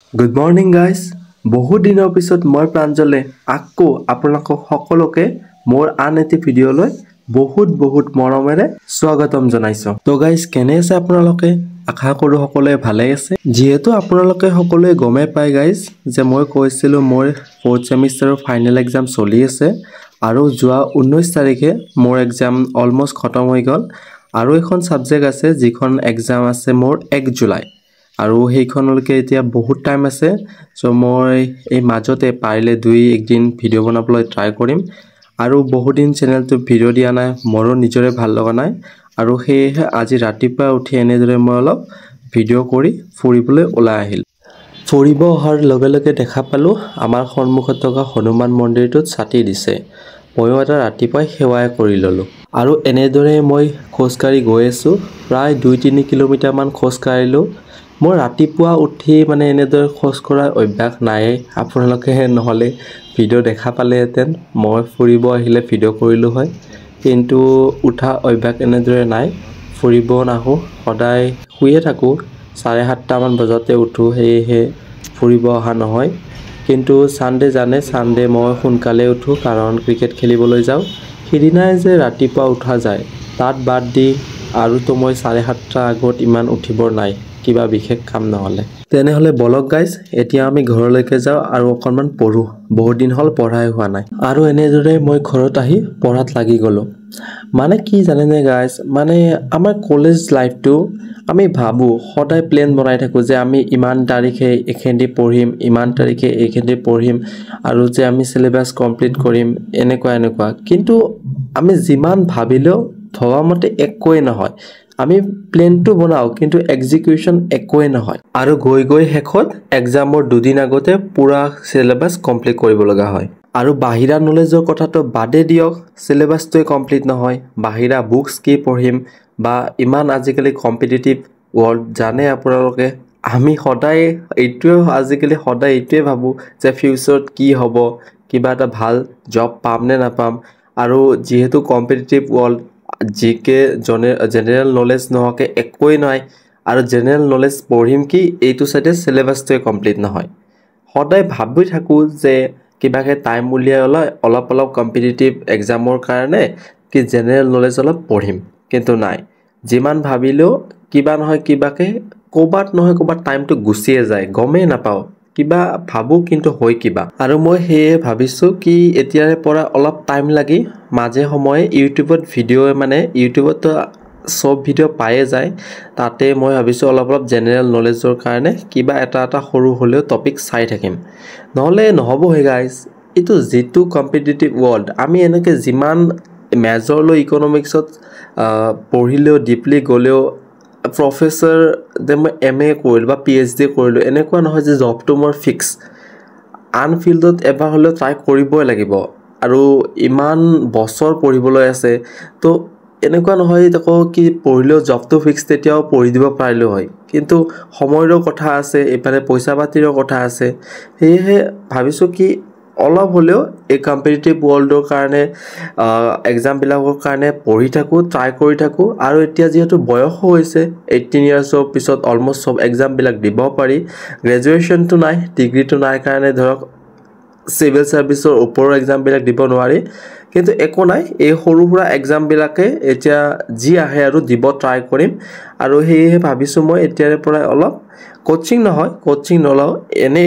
Good morning guys. বহুত দিনৰ পিছত মই প্ৰাঞ্জলে আকৌ আপোনালোকক সকলোকে মোৰ আন এটি ভিডিঅ'লৈ বহুত মৰমেৰে স্বাগতম জনাইছো। তো গাইস কেনে আছে আপোনালোকে? আশা কৰো সকলোৱে ভালে আছে। যেহেতু আপোনালোকে সকলোৱে গমে পায় গাইস যে মই কৈছিলো মোৰ 4th সেমিষ্টাৰৰ ফাইনেল এক্সাম চলি আছে আৰু যোৱা 19 তাৰিখে মোৰ এক্সাম অলমোস্ট খতম হৈ গল আৰু এখন সাবজেক্ট আছে যিখন এক্সাম আছে মোৰ 1 জুলাই আৰু সেইখনলৈকে এতিয়া বহুত টাইম আছে সো মই এই মাজতে পাৰিলে একদিন ভিডিও বনাবলৈ ট্ৰাই কৰিম আৰু বহুত দিন চেনেলটো ভিডিও দিয়া নাই মোৰো নিজৰে ভাল লগা নাই আৰু সেয়ে আজি ৰাতিপুৱা উঠি এনেদৰে মই অলপ ভিডিও কৰি ফুৰিবলৈ ওলাই আহিল ফুৰিব অহাৰ লগে লগে দেখা পালো আমাৰ সন্মুখত থকা হনুমান মন্দিৰটোত ছাতি দিছে ময়ো এটা ৰাতিপুৱাই সেৱাই কৰি ললো আৰু এনেদৰে মই খোজকাঢ়ি গৈ আছো প্ৰায় 2-3 কিলোমিটাৰ মান খোজকাঢ়িলো মই ৰাতিপুৱা উঠি মানে এনেদৰে খোজ কঢ়াৰ অভ্যাস নাই আপোনালোকে নহলে ভিডিও দেখা পালেহেঁতেন মই ফুৰিব আহিলে ভিডিও কৰিলো হয় কিন্তু উঠা অভ্যাস এনেদৰে নাই ফুৰিব নাহো সদায় শুয়ে থাকো 7:30 মান বজাতে উঠো হেহে ফুৰিব অহা নহয় কিন্তু সানডে জানে সানডে মই সোনকালে উঠো কাৰণ ক্ৰিকেট খেলিবলৈ যাওঁ সিদিনাই যে ৰাতিপুৱা উঠা যায় তাত বাদ দি আৰু তো মই 7:30 আগত ইমান উঠিবৰ নাই কিবা বিশেষ কাম নহলে তেনেহলে বলক গাইস এতিয়া আমি ঘৰলৈকে যাও আৰু অকনমান পঢ়ো বহুত দিন হল পঢ়াই হোৱা নাই আৰু এনেদৰে মই ঘৰত আহি পঢ়াত লাগি গলো মানে কি জানে নে গাইস মানে আমাৰ কলেজ লাইফটো আমি ভাবো সদায় প্ল্যান বনাই থাকো যে আমি ইমান তাৰিখে এখেন্দি পঢ়িম ইমান তাৰিখে এখেন্দি পঢ়িম আৰু যে আমি সিলেবাস কমপ্লিট কৰিম এনেকুৱা কিন্তু আমি যিমান ভাবিলেও ভবামতে একোই নহয় আমি প্ল্যানটো বনাও কিন্তু এক্সিকিউশন একোই নহয় আৰু গৈ হেকত এক্সামৰ দুদিন আগতে পুৰা সিলেবাস কমপ্লিট কৰিব লগা হয় আৰু বাহিৰা নলেজৰ কথাটো বাদে দিয়ক সিলেবাসটোই কমপ্লিট নহয় বাহিৰা বুকস কি পঢ়িম বা ইমান আজিকালি কম্পিটিটিভ ওয়াৰ্ল্ড জানে আপোনালোকে আমি সদায় এইটোৱে ভাবো যে ফিউচাৰত কি হ'ব কিবা এটা ভাল জব পাম নে নাপাম আৰু যেহেতু কম্পিটিটিভ ওয়াৰ্ল্ড জিকে জেনাৰেল নলেজ নহকে একোই নাই আৰু জেনারেল নলেজ পঢ়িম কি এইটো সাইডে সিলেবাসটোই কমপ্লিট নহয় সদায় ভাবি থাকো যে কিবাকে টাইম উলিয়াই অলপ কম্পিটিটিভ এক্সামৰ কাৰণে কি জেনারেল নলেজ অলপ পঢ়িম কিন্তু নাই যিমান ভাবিলেও কিবা নহয় কিবাকে কোবাত নহয় কোবাত টাইমটো গুছিয়ে যায় গমে নাপাও কিবা ভাবো কিন্তু হয় কিবা আৰু মই হেয়ে ভাবিছো কি এতিয়াৰে পৰা অলপ টাইম লাগি মাঝে সময়ে ইউটিউবত ভিডিও মানে ইউটিউবত সব ভিডিও পায়ে যায় তাতে মই ভাবিছো অলপ জেনারেল নলেজৰ কাৰণে কিবা এটা সৰু হলেও টপিক চাই থাকিম নহলে নহব হে গাইস ইটো যেটো কম্পিটিটিভ ওয়ার্ল্ড আমি এনেকে যিমান মেজৰ লৈ ইকোনমিক্সত পঢ়িলেও ডিপলি গলেও প্ৰফেসৰ মই এমএ কৰিলো বা পিএইচডি কৰিলো এনেকুৱা নহয় যে জবটো মোৰ ফিক্স আন ফিল্ডত এবাৰ হলেও ট্ৰাই কৰিবই লাগিব আৰু ইমান বছৰ পঢ়িবলৈ আছে তো এনেকুৱা নহয় দেখো কি পঢ়িলেও জবটো ফিক্স তেতিয়াও পঢ়ি দিব পাৰিলো হয় কিন্তু সময়ৰ কথা আছে এফালে পইচা পাতিৰ কথা আছে হেহে ভাবিছো কি অলপ হলেও এই কম্পিটিটিভ ওয়াৰ্ল্ডৰ কাৰণে এক্সাম বিলাকৰ কাৰণে পঢ়ি থাকো ট্ৰাই কৰি থাকো আৰু এতিয়া যেহেতু বয়স হৈছে 18 ইয়াৰ্ছৰ পিছত অলমোস্ট সব এক্সাম বিলাক দিব পাৰি গ্ৰেজুৱেচনটো নাই ডিগ্ৰীটো নাই কাৰণে ধৰক সিভিল সাৰ্ভিসৰ ওপৰৰ এক্সাম বিলাক দিব নোৱাৰি কিন্তু একো নাই এই সৰু সুৰা এক্সাম বিলাকে এতিয়া জি আহে আৰু দিব ট্ৰাই কৰিম আৰু হেয়ে ভাবিছো মই এতিয়াৰে পৰা অলপ কোচিং নলও এনে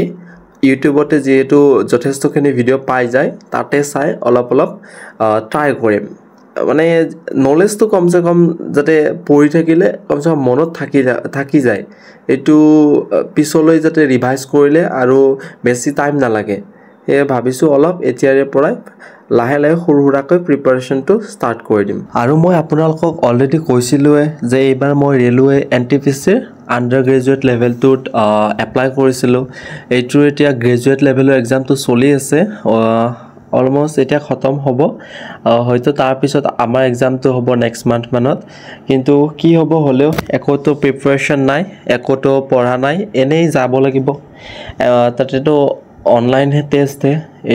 ইউটিউবতে যেহেতু যথেষ্টখিনি ভিডিও পাই যায় তাতে চাই অলপ ট্ৰাই কৰিম মানে নলেজটো কমসে কম যাতে পঢ়ি থাকিলে কমসে কম মনত থাকি যায় এটো পিছলৈ যাতে ৰিভাইজ কৰিলে আৰু বেছি টাইম নালাগে হে ভাবিছো অলপ এতিয়াৰে পৰা লাহে সৰু সুৰাকৈ প্ৰিপাৰেচনটো ষ্টাৰ্ট কৰি দিম আৰু মই আপোনালোকক অলৰেডি কৈছিলোৱে যে এইবাৰ মই ৰেলৱে এনটিপিসিৰ আন্ডাৰ গ্ৰেজুৱেট লেভেলটোত এপ্লাই কৰিছিলো এইটো এতিয়া গ্ৰেজুৱেট লেভেলৰ এক্সামটো চলি আছে অলমোস্ট এটা খতম হ'ব হয়তো তাৰ পিছত আমাৰ এক্সামটো হ'ব নেক্সট মান্থ মানত কিন্তু কি হ'ব হলেও একোটো প্ৰিপাৰেচন নাই একোটো পঢ়া নাই এনেই যাব লাগিব তাতেটো অনলাইন টেষ্ট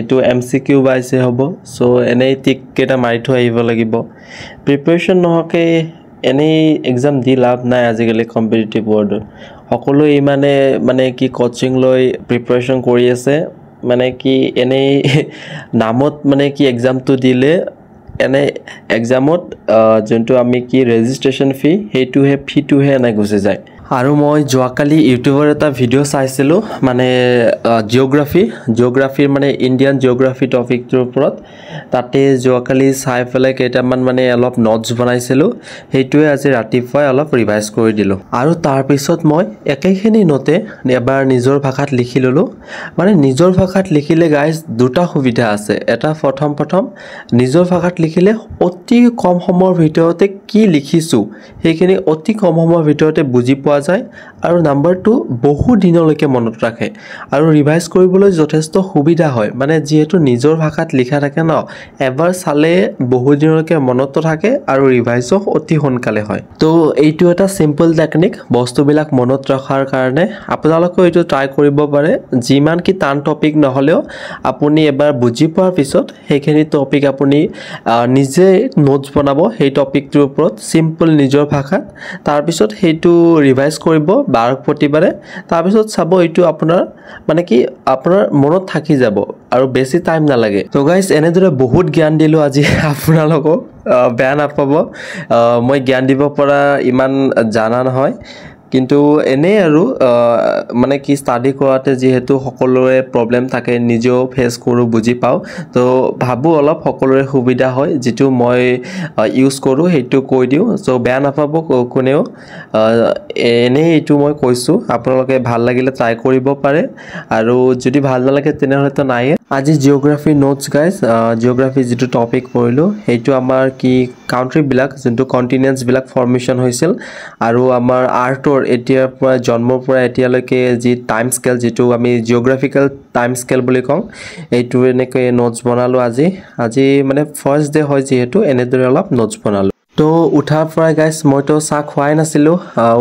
এটো এমসিকিউ বাইছে হ'ব সো এনেই টিক কেটা মাৰি থৈ আহিব লাগিব প্ৰিপাৰেচন নহকে এনেই এক্সাম দি লাভ নাই আজিকালি কম্পিটিটিভ ওয়াৰ্ল্ডত সকলোৱে মানে কি কোচিং লৈ প্ৰিপাৰেচন কৰি আছে মানে কি এনে নামত মানে কি এক্সামটো দিলে এনে এক্সামত যোনটো আমি কি ৰেজিষ্ট্ৰেচন ফি হেতুহে ফিটোহে এনে গুচি যায় আৰু মই যোৱাকালি ইউটিউবৰ এটা ভিডিও চাইছিলোঁ মানে জিঅ'গ্ৰাফিৰ মানে ইণ্ডিয়ান জিঅ'গ্ৰাফি টপিকটোৰ ওপৰত তাতে যোৱাকালি চাই পেলাই কেইটামান মানে অলপ নোটছ বনাইছিলোঁ সেইটোৱে আজি ৰাতিপুৱাই অলপ ৰিভাইজ কৰি দিলোঁ আৰু তাৰপিছত মই একেখিনি নোটে এবাৰ নিজৰ ভাষাত লিখি ল'লোঁ মানে নিজৰ ভাষাত লিখিলে গাইজ দুটা সুবিধা আছে এটা প্ৰথম নিজৰ ভাষাত লিখিলে অতি কম সময়ৰ ভিতৰতে কি লিখিছোঁ সেইখিনি অতি কম সময়ৰ ভিতৰতে বুজি পোৱা যায় আৰু নাম্বাৰ 2 বহু দিনলৈকে মনত ৰাখে আৰু ৰিভাইজ কৰিবলৈ যথেষ্ট সুবিধা হয় মানে যেহেতু নিজৰ ভাষাত লিখা থাকে ন এবাৰ চালে বহু দিনলৈকে মনত থাকে আৰু ৰিভাইজও অতি সোনকালে হয় তো এইটো এটা সিম্পল টেকনিক বস্তুবিলাক মনত ৰখাৰ কাৰণে আপোনালোকে এইটো ট্ৰাই কৰিব পাৰে যিমান কি টান টপিক নহলেও আপুনি এবাৰ বুজি পোৱাৰ পিছত সেইখিনি টপিক আপুনি নিজে নোটছ বনাব সেই টপিকটোৰ ওপৰত সিম্পল নিজৰ ভাষাত তাৰ পিছত সেইটো ৰিভাইজ কৰিব বাৰ প্ৰতিবাৰে তাৰ পিছত চাব এইটো আপোনাৰ মানে কি আপোনাৰ মনত থাকি যাব আৰু বেছি টাইম নালাগে তো গাইস এনেদৰে বহুত জ্ঞান দিলো আজি আপোনালোকক বেয়া নাপাব মই জ্ঞান দিব পৰা ইমান জানা নহয় কিন্তু এনে আৰু মানে কি ষ্টাডি কৰাতে যেহেতু সকলোৰে প্ৰবলেম থাকে নিজেও ফেস কৰো বুজি পাও তো ভাবো অলপ সকলোৰে সুবিধা হয় যেটো মই ইউজ কৰো হেতু কৈ দিও সো বেয়া নাপাব কোনেও এনে এটো মই কৈছো আপোনালোকে ভাল লাগিলে ট্ৰাই কৰিব পাৰে আৰু যদি ভাল নালাগে তেনেহলে তো নাই আজি জিওগ্ৰাফি নোটছ গাইস জিওগ্ৰাফি যেটো টপিক পঢ়িলো হেতু আমাৰ কি কাউন্ট্ৰি বিলাক যেটো কন্টিনেন্টস বিলাক ফৰ্মেশন হৈছিল আৰু আমাৰ আৰ্টৰ এতিয়াৰ পৰা জন্মৰ পৰা এতিয়ালৈকে যি টাইম স্কেল যেটো আমি জিওগ্ৰাফিক্যাল টাইম স্কেল বুলি কওঁ এইটো এনেকৈ নোটছ বনালো আজি মানে ফাৰ্স্ট ডে হয় যেহেতু এনেদৰে অলপ নোটছ বনালো তো উঠাৰ পৰা গাইস মইতো চাহ খোৱাই নাছিলো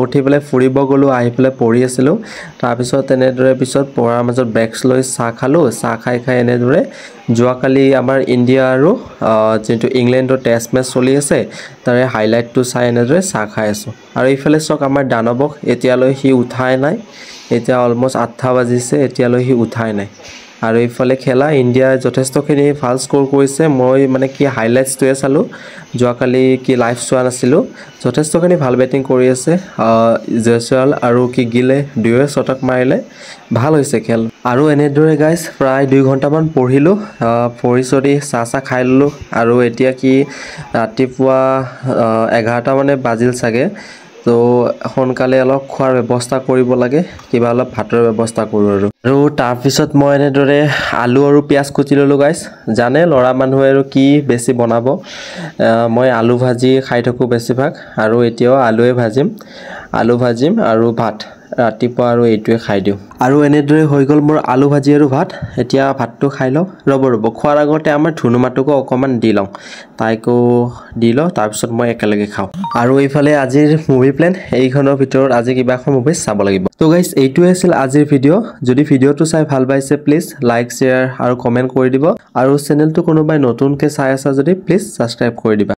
উঠি পেলাই ফুৰিব গলো আহি পেলাই পঢ়ি আছিলো তাৰ পিছত এনেদৰে পিছত পঢ়াৰ মাজত ব্ৰেকস লৈ চাহ খালো চাহ খাই এনেদৰে যোৱাকালি আমাৰ ইণ্ডিয়া আৰু যেটো ইংলেণ্ডৰ টেষ্ট মেচ চলি আছে তাৰে হাইলাইটটো চাই এনেদৰে চাহ খাই আছো আৰু ইফালে চক আমাৰ দানৱক এতিয়ালৈ হি উঠাই নাই এতিয়া অলমোস্ট 8টা বাজিছে এতিয়ালৈ হি উঠাই নাই আৰু ইফালে খেলা ইণ্ডিয়া যথেষ্টখিনি ভাল স্কোৰ কৰিছে মই মানে কি হাইলাইটছটোৱে চালো যোৱাকালি কি লাইভ চোৱা নাছিলো যথেষ্টখিনি ভাল বেটিং কৰি আছে জয়সৱাল আৰু কি গিলে দুয়ে শতক মাৰিলে ভাল হৈছে খেল আৰু এনেদৰে গাইস প্ৰায় 2 ঘণ্টামান পঢ়িলো পঢ়িছৰি চাচা খাই ললো আৰু এতিয়া কি ৰাতিপুৱা 11টা মানে বাজিল চাগে তো সোনকালে অলপ খোৱাৰ ব্যৱস্থা কৰিব লাগে কিবা অলপ ভাতৰ ব্যৱস্থা কৰো আৰু তাৰ পিছত মই এনেদৰে আলু আৰু পিয়াজ কুটি ললো গাইস জানে লৰা মানুহে আৰু কি বেছি বনাব মই আলু ভাজি খাই থাকো বেছিভাগ আৰু এতিয়াও আলুৱে ভাজিম আৰু ভাত ৰাতিপুৱা আৰু এইটোৱে খাই দিও আৰু এনেদৰে হৈ গল মোৰ আলু ভাজি আৰু ভাত এতিয়া ভাতটো খাই লও ৰব খোৱাৰ আগতে আমাৰ ধুনুমাটোক অকমান দি লও তাইকো দি লও তাৰ পিছত মই একেলগে খাও আৰু এইফালে আজিৰ মুভি প্ল্যান এইখনৰ ভিতৰত আজি কিবা এখন মুভি চাব লাগিব তো গাইস এইটোৱে আছিল আজিৰ ভিডিও যদি ভিডিওটো চাই ভাল পাইছে প্লিজ লাইক শেয়াৰ আৰু কমেন্ট কৰি দিব আৰু চেনেলটো কোনোবাই নতুনকৈ চাই আছে যদি প্লিজ সাবস্ক্ৰাইব কৰি দিবা